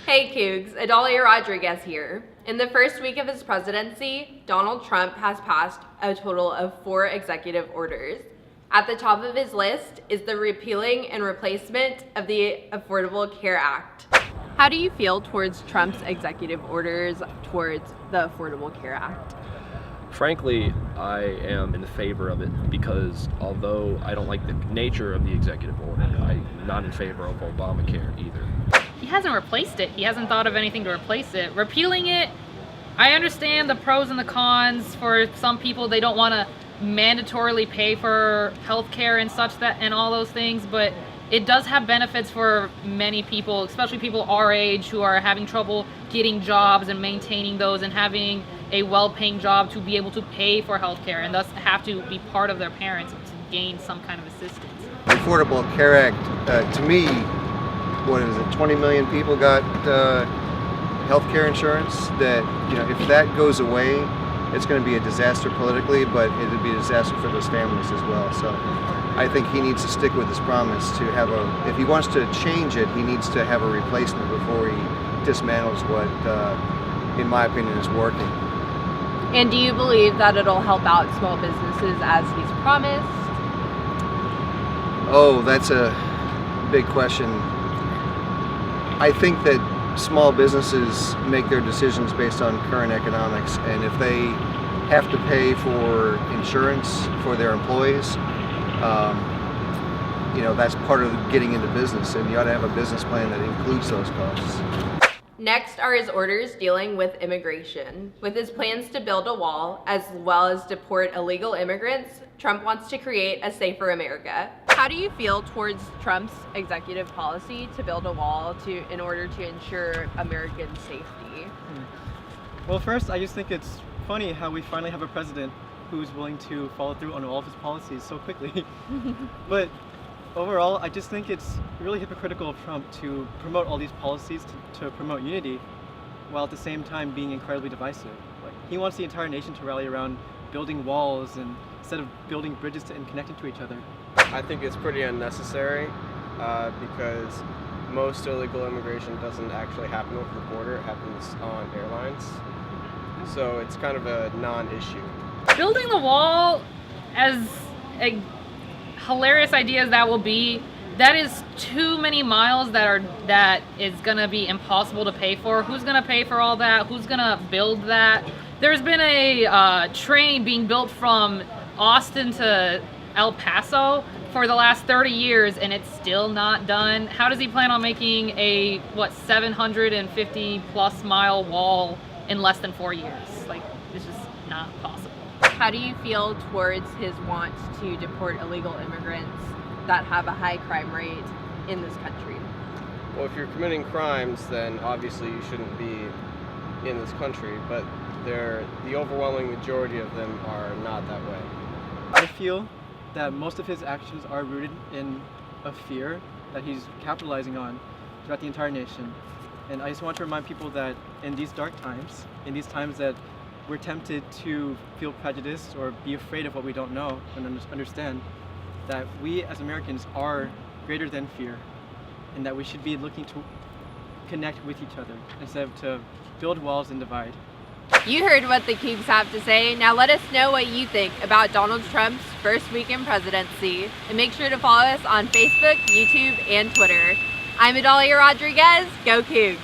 Hey Cougs, Idahlia Rodriguez here. In the first week of his presidency, Donald Trump has passed a total of 4 executive orders. At the top of his list is the repealing and replacement of the Affordable Care Act. How do you feel towards Trump's executive orders towards the Affordable Care Act? Frankly, I am in favor of it because although I don't like the nature of the executive order, I'm not in favor of Obamacare either. He hasn't replaced it. He hasn't thought of anything to replace it. Repealing it, I understand the pros and the cons. For some people, they don't want to mandatorily pay for health care and such that and all those things, but it does have benefits for many people, especially people our age who are having trouble getting jobs and maintaining those and having a well-paying job to be able to pay for health care and thus have to be part of their parents to gain some kind of assistance. The Affordable Care Act, to me, what is it, 20 million people got health care insurance. That, you know, if that goes away, it's going to be a disaster politically, but it'll be a disaster for those families as well. So I think he needs to stick with his promise to have if he wants to change it, he needs to have a replacement before he dismantles what, in my opinion, is working. And do you believe that it'll help out small businesses as he's promised? Oh, that's a big question. I think that small businesses make their decisions based on current economics, and if they have to pay for insurance for their employees, you know, that's part of getting into business, and you ought to have a business plan that includes those costs. Next are his orders dealing with immigration. With his plans to build a wall, as well as deport illegal immigrants, Trump wants to create a safer America. How do you feel towards Trump's executive policy to build a wall in order to ensure American safety? Well, first, I just think it's funny how we finally have a president who's willing to follow through on all of his policies so quickly. But overall, I just think it's really hypocritical of Trump to promote all these policies to promote unity, while at the same time being incredibly divisive. Like, he wants the entire nation to rally around building walls instead of building bridges and connecting to each other. I think it's pretty unnecessary because most illegal immigration doesn't actually happen over the border, it happens on airlines. So it's kind of a non-issue. Building the wall, as a hilarious idea as that will be, that is too many miles that is gonna be impossible to pay for. Who's gonna pay for all that? Who's gonna build that? There's been a train being built from Austin to El Paso for the last 30 years and it's still not done. How does he plan on making a 750 plus mile wall in less than 4 years? Like, it's just not possible. How do you feel towards his want to deport illegal immigrants that have a high crime rate in this country? Well, if you're committing crimes, then obviously you shouldn't be in this country, but the overwhelming majority of them are not that way. I feel that most of his actions are rooted in a fear that he's capitalizing on throughout the entire nation. And I just want to remind people that in these dark times, in these times that we're tempted to feel prejudiced or be afraid of what we don't know and understand, that we as Americans are greater than fear, and that we should be looking to connect with each other instead of to build walls and divide. You heard what the Cougs have to say. Now let us know what you think about Donald Trump's first week in presidency, and make sure to follow us on Facebook, YouTube, and Twitter. I'm Idahlia Rodriguez. Go Cougs!